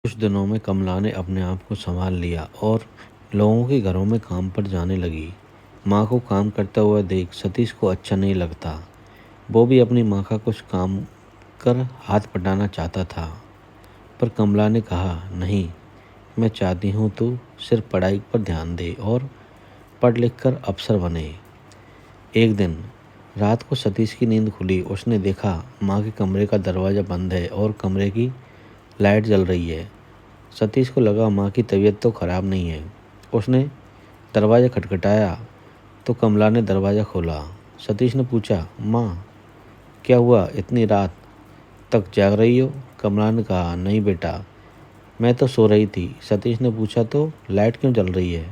कुछ दिनों में कमला ने अपने आप को संभाल लिया और लोगों के घरों में काम पर जाने लगी। माँ को काम करता हुआ देख सतीश को अच्छा नहीं लगता। वो भी अपनी माँ का कुछ काम कर हाथ बटाना चाहता था, पर कमला ने कहा, नहीं, मैं चाहती हूँ तू सिर्फ पढ़ाई पर ध्यान दे और पढ़ लिख कर अफसर बने। एक दिन रात को सतीश की नींद खुली। उसने देखा माँ के कमरे का दरवाज़ा बंद है और कमरे की लाइट जल रही है। सतीश को लगा माँ की तबीयत तो खराब नहीं है। उसने दरवाज़ा खटखटाया तो कमला ने दरवाज़ा खोला। सतीश ने पूछा, माँ, क्या हुआ, इतनी रात तक जाग रही हो? कमला ने कहा, नहीं बेटा, मैं तो सो रही थी। सतीश ने पूछा, तो लाइट क्यों जल रही है?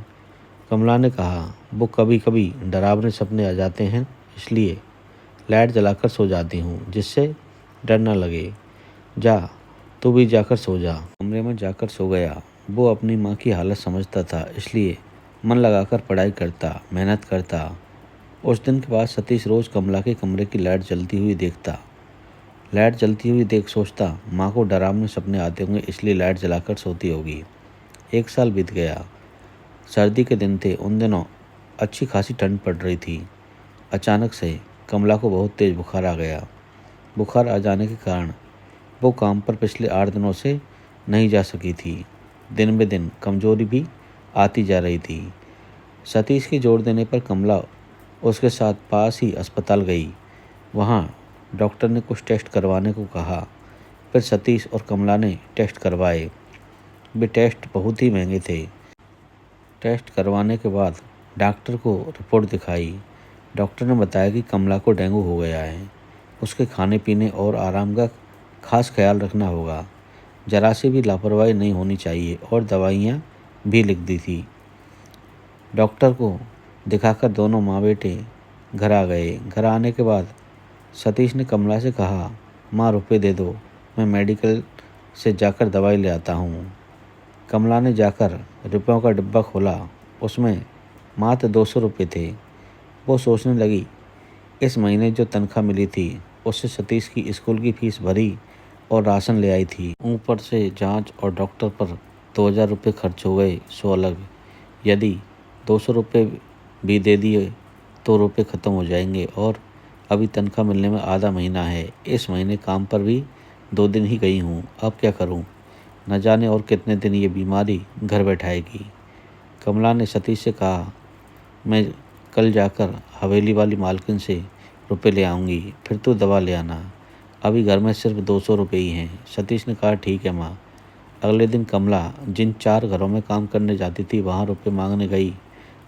कमला ने कहा, वो कभी कभी डरावने सपने आ जाते हैं, इसलिए लाइट जलाकर सो जाती हूँ, जिससे डर न लगे। जा, तू भी जाकर सो जा। कमरे में जाकर सो गया। वो अपनी माँ की हालत समझता था, इसलिए मन लगाकर पढ़ाई करता, मेहनत करता। उस दिन के बाद सतीश रोज कमला के कमरे की लाइट जलती हुई देखता। लाइट जलती हुई देख सोचता, माँ को डरावने सपने आते होंगे, इसलिए लाइट जलाकर सोती होगी। 1 साल बीत गया। सर्दी के दिन थे। उन दिनों अच्छी खासी ठंड पड़ रही थी। अचानक से कमला को बहुत तेज बुखार आ गया। बुखार आ जाने के कारण वो काम पर पिछले 8 दिनों से नहीं जा सकी थी। दिन ब दिन कमजोरी भी आती जा रही थी। सतीश के जोर देने पर कमला उसके साथ पास ही अस्पताल गई। वहाँ डॉक्टर ने कुछ टेस्ट करवाने को कहा। फिर सतीश और कमला ने टेस्ट करवाए। वे टेस्ट बहुत ही महंगे थे। टेस्ट करवाने के बाद डॉक्टर को रिपोर्ट दिखाई। डॉक्टर ने बताया कि कमला को डेंगू हो गया है। उसके खाने पीने और आराम का खास ख्याल रखना होगा। जरा सी भी लापरवाही नहीं होनी चाहिए और दवाइयाँ भी लिख दी थी। डॉक्टर को दिखाकर दोनों माँ बेटे घर आ गए। घर आने के बाद सतीश ने कमला से कहा, माँ, रुपए दे दो, मैं मेडिकल से जाकर दवाई ले आता हूँ। कमला ने जाकर रुपयों का डिब्बा खोला। उसमें मात्र 200 रुपये थे। वो सोचने लगी, इस महीने जो तनख्वाह मिली थी उससे सतीश की स्कूल की फीस भरी और राशन ले आई थी। ऊपर से जांच और डॉक्टर पर 2000 रुपये खर्च हो गए, सो अलग। यदि 200 रुपये भी दे दिए तो रुपये ख़त्म हो जाएंगे और अभी तनख्वाह मिलने में आधा महीना है। इस महीने काम पर भी 2 दिन ही गई हूँ। अब क्या करूँ? न जाने और कितने दिन ये बीमारी घर बैठाएगी। कमला ने सतीश से कहा, मैं कल जाकर हवेली वाली मालकिन से रुपए ले आऊँगी, फिर तू दवा ले आना। अभी घर में सिर्फ 200 रुपये ही हैं। सतीश ने कहा, ठीक है माँ। अगले दिन कमला जिन 4 घरों में काम करने जाती थी वहाँ रुपये मांगने गई,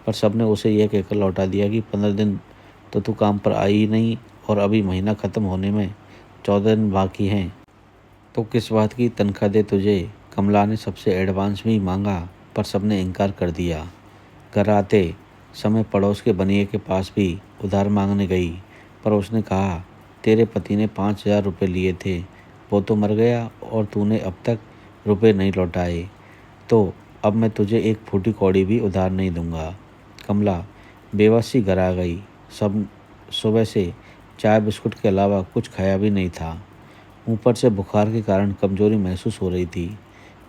पर सबने उसे यह कहकर लौटा दिया कि 15 दिन तो तू काम पर आई ही नहीं और अभी महीना ख़त्म होने में 14 दिन बाकी हैं, तो किस बात की तनख्वाह दे तुझे। कमला ने सबसे एडवांस भी मांगा, पर सबने इनकार कर दिया। घर आते समय पड़ोस के बनिए के पास भी उधार मांगने गई, पर उसने कहा, तेरे पति ने 5000 रुपये लिए थे, वो तो मर गया और तूने अब तक रुपए नहीं लौटाए, तो अब मैं तुझे एक फूटी कौड़ी भी उधार नहीं दूंगा। कमला बेबसी घर आ गई। सब सुबह से चाय बिस्कुट के अलावा कुछ खाया भी नहीं था। ऊपर से बुखार के कारण कमजोरी महसूस हो रही थी।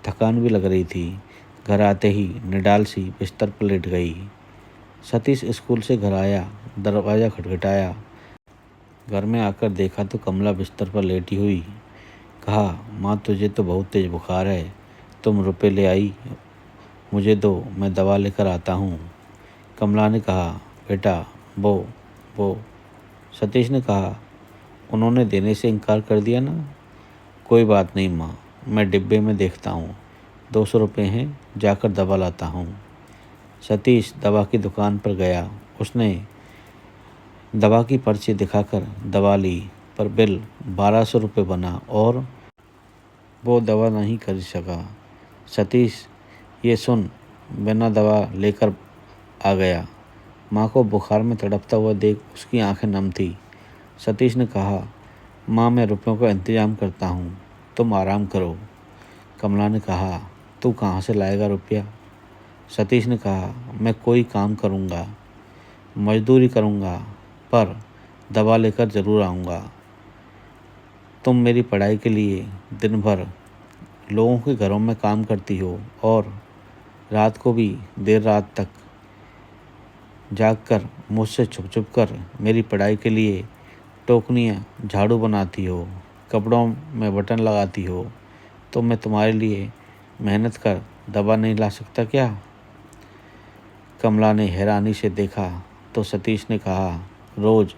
थकान भी लग रही थी। घर आते ही निडाल सी बिस्तर पर लेट गई। सतीश स्कूल से घर आया। दरवाज़ा खटखटाया। घर में आकर देखा तो कमला बिस्तर पर लेटी हुई। कहा, माँ, तुझे तो बहुत तेज बुखार है, तुम रुपए ले आई, मुझे दो, मैं दवा लेकर आता हूँ। कमला ने कहा, बेटा, वो सतीश ने कहा, उन्होंने देने से इनकार कर दिया ना। कोई बात नहीं माँ, मैं डिब्बे में देखता हूँ, 200 रुपये हैं, जाकर दवा लाता हूँ। सतीश दवा की दुकान पर गया। उसने दवा की पर्ची दिखाकर दवा ली, पर बिल 1200 रुपये बना और वो दवा नहीं खरीद सका। सतीश ये सुन बिना दवा लेकर आ गया। माँ को बुखार में तड़पता हुआ देख उसकी आंखें नम थी। सतीश ने कहा, माँ, मैं रुपयों का इंतजाम करता हूँ, तुम आराम करो। कमला ने कहा, तू कहाँ से लाएगा रुपया? सतीश ने कहा, मैं कोई काम करूँगा, मजदूरी करूँगा, पर दवा लेकर ज़रूर आऊँगा। तुम मेरी पढ़ाई के लिए दिन भर लोगों के घरों में काम करती हो और रात को भी देर रात तक जागकर मुझसे छुप छुप कर मेरी पढ़ाई के लिए टोकनियाँ झाड़ू बनाती हो, कपड़ों में बटन लगाती हो, तो मैं तुम्हारे लिए मेहनत कर दवा नहीं ला सकता क्या? कमला ने हैरानी से देखा तो सतीश ने कहा, रोज़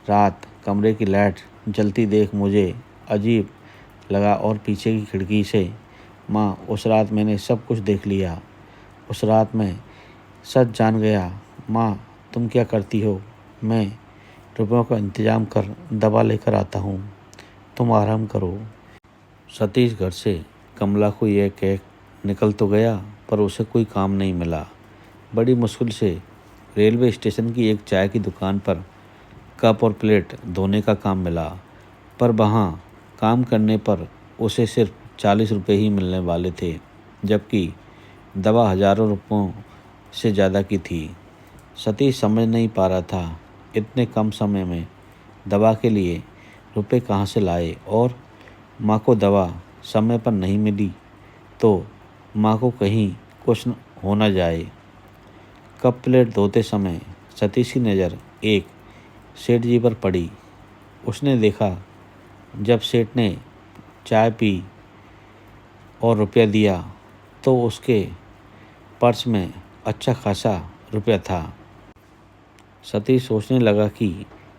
रात कमरे की लाइट जलती देख मुझे अजीब लगा और पीछे की खिड़की से माँ उस रात मैंने सब कुछ देख लिया। उस रात मैं सच जान गया। माँ तुम क्या करती हो? मैं रुपयों का इंतजाम कर दवा लेकर आता हूँ, तुम आराम करो। सतीश घर से कमला को यह कह निकल तो गया पर उसे कोई काम नहीं मिला। बड़ी मुश्किल से रेलवे स्टेशन की एक चाय की दुकान पर कप और प्लेट धोने का काम मिला, पर वहाँ काम करने पर उसे सिर्फ 40 रुपये ही मिलने वाले थे, जबकि दवा हज़ारों रुपयों से ज़्यादा की थी। सतीश समझ नहीं पा रहा था इतने कम समय में दवा के लिए रुपए कहाँ से लाए, और माँ को दवा समय पर नहीं मिली तो माँ को कहीं कुछ हो न जाए। कप प्लेट धोते समय सतीश की नज़र एक सेठ जी पर पड़ी। उसने देखा जब सेठ ने चाय पी और रुपया दिया तो उसके पर्स में अच्छा खासा रुपया था। सतीश सोचने लगा कि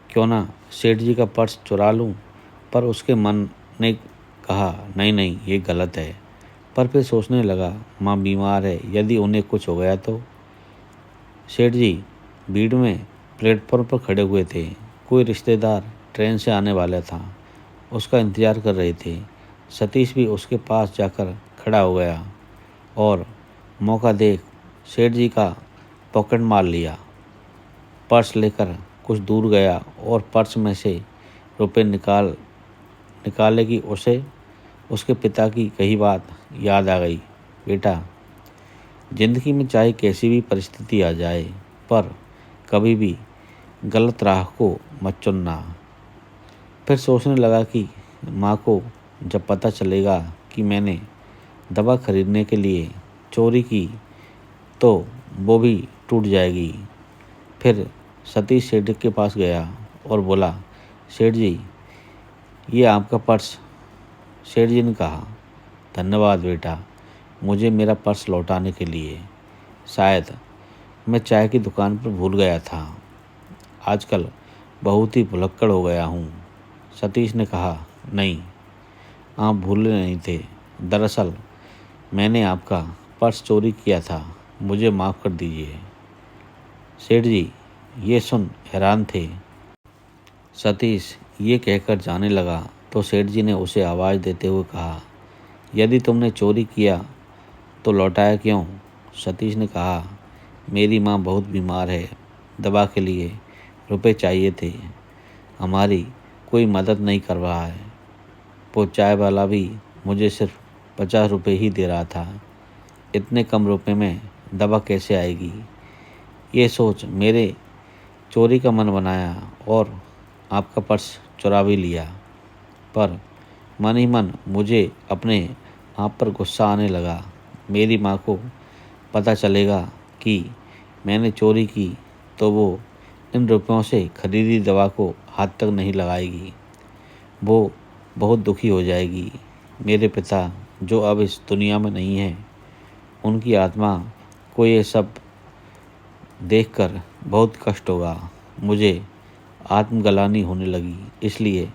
क्यों ना सेठ जी का पर्स चुरा लूं, पर उसके मन ने कहा नहीं नहीं ये गलत है। पर फिर सोचने लगा माँ बीमार है, यदि उन्हें कुछ हो गया तो। सेठ जी भीड़ में प्लेटफॉर्म पर खड़े हुए थे। कोई रिश्तेदार ट्रेन से आने वाला था, उसका इंतज़ार कर रहे थे। सतीश भी उसके पास जाकर खड़ा हो गया और मौका देख सेठ जी का पॉकेट मार लिया। पर्स लेकर कुछ दूर गया और पर्स में से रुपए निकाले कि उसे उसके पिता की कही बात याद आ गई। बेटा, ज़िंदगी में चाहे कैसी भी परिस्थिति आ जाए, पर कभी भी गलत राह को मत चुनना। फिर सोचने लगा कि माँ को जब पता चलेगा कि मैंने दवा खरीदने के लिए चोरी की तो वो भी टूट जाएगी। फिर सतीश सेठ के पास गया और बोला, सेठ जी ये आपका पर्स। सेठ जी ने कहा, धन्यवाद बेटा, मुझे मेरा पर्स लौटाने के लिए। शायद मैं चाय की दुकान पर भूल गया था। आजकल बहुत ही भुलक्कड़ हो गया हूँ। सतीश ने कहा, नहीं, आप भूले नहीं थे। दरअसल मैंने आपका पर्स चोरी किया था, मुझे माफ़ कर दीजिए। सेठ जी ये सुन हैरान थे। सतीश ये कहकर जाने लगा तो सेठ जी ने उसे आवाज़ देते हुए कहा, यदि तुमने चोरी किया तो लौटाया क्यों? सतीश ने कहा, मेरी माँ बहुत बीमार है, दवा के लिए रुपए चाहिए थे, हमारी कोई मदद नहीं कर रहा है। वो चाय वाला भी मुझे सिर्फ 50 रुपये ही दे रहा था, इतने कम रुपए में दवा कैसे आएगी? ये सोच मेरे चोरी का मन बनाया और आपका पर्स चुरा भी लिया। पर मन ही मन मुझे अपने आप पर गुस्सा आने लगा। मेरी माँ को पता चलेगा कि मैंने चोरी की तो वो इन रुपयों से खरीदी दवा को हाथ तक नहीं लगाएगी। वो बहुत दुखी हो जाएगी। मेरे पिता जो अब इस दुनिया में नहीं है, उनकी आत्मा को ये सब देखकर बहुत कष्ट होगा। मुझे आत्मग्लानि होने लगी, इसलिए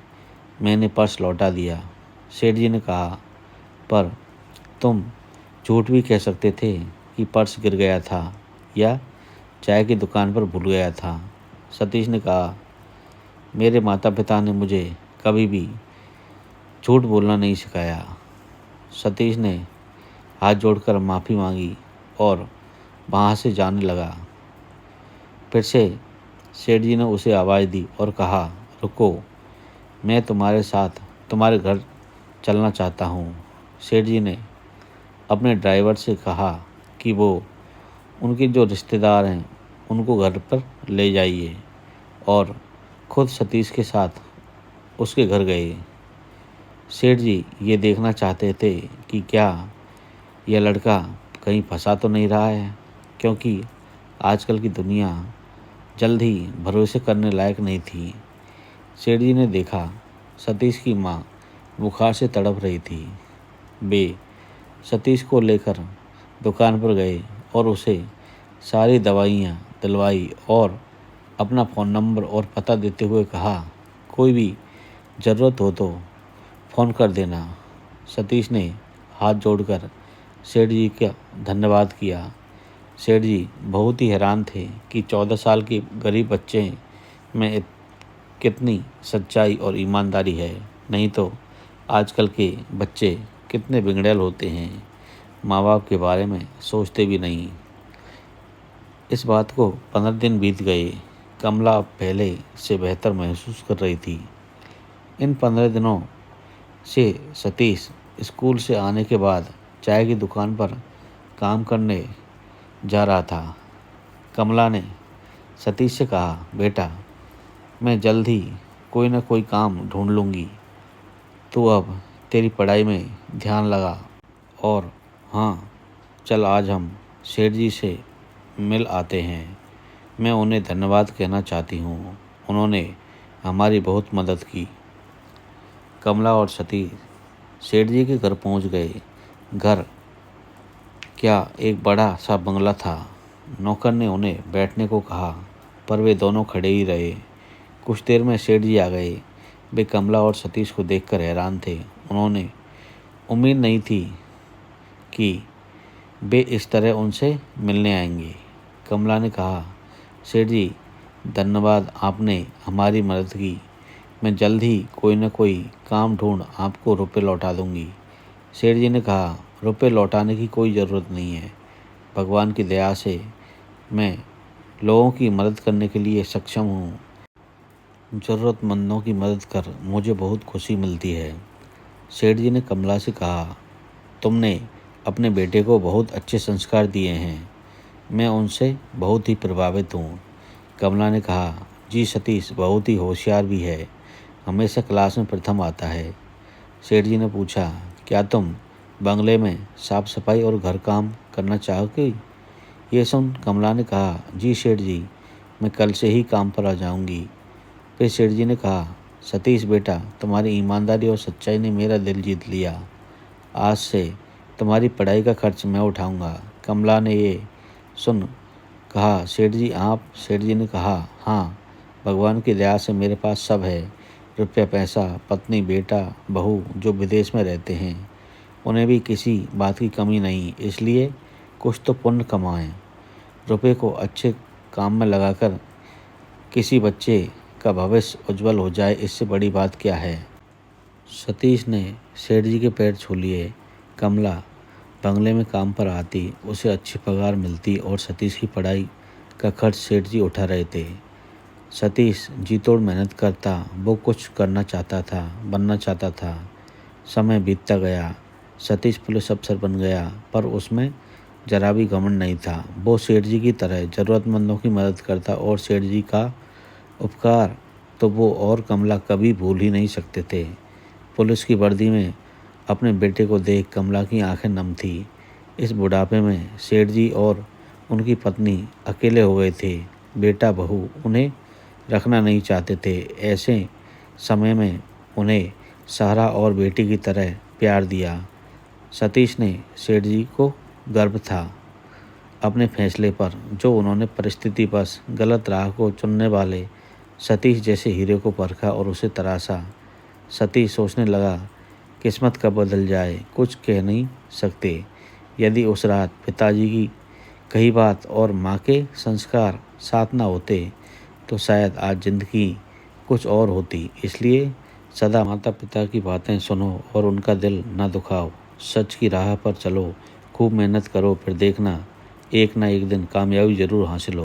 मैंने पर्स लौटा दिया। सेठ जी ने कहा, पर तुम झूठ भी कह सकते थे कि पर्स गिर गया था या चाय की दुकान पर भूल गया था। सतीश ने कहा, मेरे माता पिता ने मुझे कभी भी झूठ बोलना नहीं सिखाया। सतीश ने हाथ जोड़कर माफ़ी मांगी और वहाँ से जाने लगा। फिर से सेठ जी ने उसे आवाज़ दी और कहा, रुको, मैं तुम्हारे साथ तुम्हारे घर चलना चाहता हूँ। सेठ जी ने अपने ड्राइवर से कहा कि वो उनके जो रिश्तेदार हैं उनको घर पर ले जाइए, और खुद सतीश के साथ उसके घर गए। सेठ जी ये देखना चाहते थे कि क्या यह लड़का कहीं फंसा तो नहीं रहा है, क्योंकि आजकल की दुनिया जल्द ही भरोसे करने लायक नहीं थी। सेठ जी ने देखा सतीश की माँ बुखार से तड़प रही थी। वे सतीश को लेकर दुकान पर गए और उसे सारी दवाइयाँ दिलवाई और अपना फ़ोन नंबर और पता देते हुए कहा, कोई भी ज़रूरत हो तो फ़ोन कर देना। सतीश ने हाथ जोड़कर सेठ जी का धन्यवाद किया। सेठ जी बहुत ही हैरान थे कि 14 साल के गरीब बच्चे में कितनी सच्चाई और ईमानदारी है। नहीं तो आजकल के बच्चे कितने बिगड़ैल होते हैं, माँ बाप के बारे में सोचते भी नहीं। इस बात को 15 दिन बीत गए। कमला अब पहले से बेहतर महसूस कर रही थी। इन 15 दिनों से सतीश स्कूल से आने के बाद चाय की दुकान पर काम करने जा रहा था। कमला ने सतीश से कहा, बेटा मैं जल्द ही कोई ना कोई काम ढूंढ लूँगी, तू अब तेरी पढ़ाई में ध्यान लगा। और हाँ, चल आज हम सेठ जी से मिल आते हैं। मैं उन्हें धन्यवाद कहना चाहती हूँ, उन्होंने हमारी बहुत मदद की। कमला और सतीश सेठ जी के घर पहुँच गए। घर क्या एक बड़ा सा बंगला था। नौकर ने उन्हें बैठने को कहा, पर वे दोनों खड़े ही रहे। कुछ देर में सेठ जी आ गए। वे कमला और सतीश को देखकर हैरान थे। उन्होंने उम्मीद नहीं थी कि वे इस तरह उनसे मिलने आएंगे। कमला ने कहा, सेठ जी धन्यवाद, आपने हमारी मदद की। मैं जल्द ही कोई न कोई काम ढूंढ आपको रुपए लौटा दूंगी। सेठ जी ने कहा, रुपए लौटाने की कोई ज़रूरत नहीं है। भगवान की दया से मैं लोगों की मदद करने के लिए सक्षम हूँ। ज़रूरतमंदों की मदद कर मुझे बहुत खुशी मिलती है। सेठ जी ने कमला से कहा, तुमने अपने बेटे को बहुत अच्छे संस्कार दिए हैं। मैं उनसे बहुत ही प्रभावित हूँ। कमला ने कहा, जी सतीश बहुत ही होशियार भी है, हमेशा क्लास में प्रथम आता है। सेठ जी ने पूछा, क्या तुम बंगले में साफ सफाई और घर काम करना चाहोगे? ये सुन कमला ने कहा, जी सेठ जी, मैं कल से ही काम पर आ जाऊंगी। फिर सेठ जी ने कहा, सतीश बेटा, तुम्हारी ईमानदारी और सच्चाई ने मेरा दिल जीत लिया। आज से तुम्हारी पढ़ाई का खर्च मैं उठाऊंगा। कमला ने ये सुन कहा, सेठ जी आप? सेठ जी ने कहा, हाँ, भगवान की दया से मेरे पास सब है, रुपया पैसा, पत्नी, बेटा, बहू जो विदेश में रहते हैं, उन्हें भी किसी बात की कमी नहीं। इसलिए कुछ तो पुण्य कमाएं, रुपये को अच्छे काम में लगाकर किसी बच्चे का भविष्य उज्जवल हो जाए, इससे बड़ी बात क्या है। सतीश ने सेठ जी के पैर छू लिए। कमला बंगले में काम पर आती, उसे अच्छी पगार मिलती और सतीश की पढ़ाई का खर्च सेठ जी उठा रहे थे। सतीश जी तोड़ मेहनत करता, वो कुछ करना चाहता था, बनना चाहता था। समय बीतता गया। सतीश पुलिस अफसर बन गया, पर उसमें जरा भी घमंड नहीं था। वो सेठ जी की तरह ज़रूरतमंदों की मदद करता और सेठ जी का उपकार तो वो और कमला कभी भूल ही नहीं सकते थे। पुलिस की वर्दी में अपने बेटे को देख कमला की आंखें नम थी। इस बुढ़ापे में सेठ जी और उनकी पत्नी अकेले हो गए थे। बेटा बहू उन्हें रखना नहीं चाहते थे। ऐसे समय में उन्हें सहारा और बेटी की तरह प्यार दिया। सतीश ने सेठ जी को गर्व था अपने फैसले पर, जो उन्होंने परिस्थिति बस गलत राह को चुनने वाले सतीश जैसे हीरे को परखा और उसे तराशा। सतीश सोचने लगा, किस्मत कब बदल जाए कुछ कह नहीं सकते। यदि उस रात पिताजी की कही बात और माँ के संस्कार साथ ना होते तो शायद आज ज़िंदगी कुछ और होती। इसलिए सदा माता पिता की बातें सुनो और उनका दिल ना दुखाओ। सच की राह पर चलो, खूब मेहनत करो, फिर देखना एक ना एक दिन कामयाबी ज़रूर हासिल हो।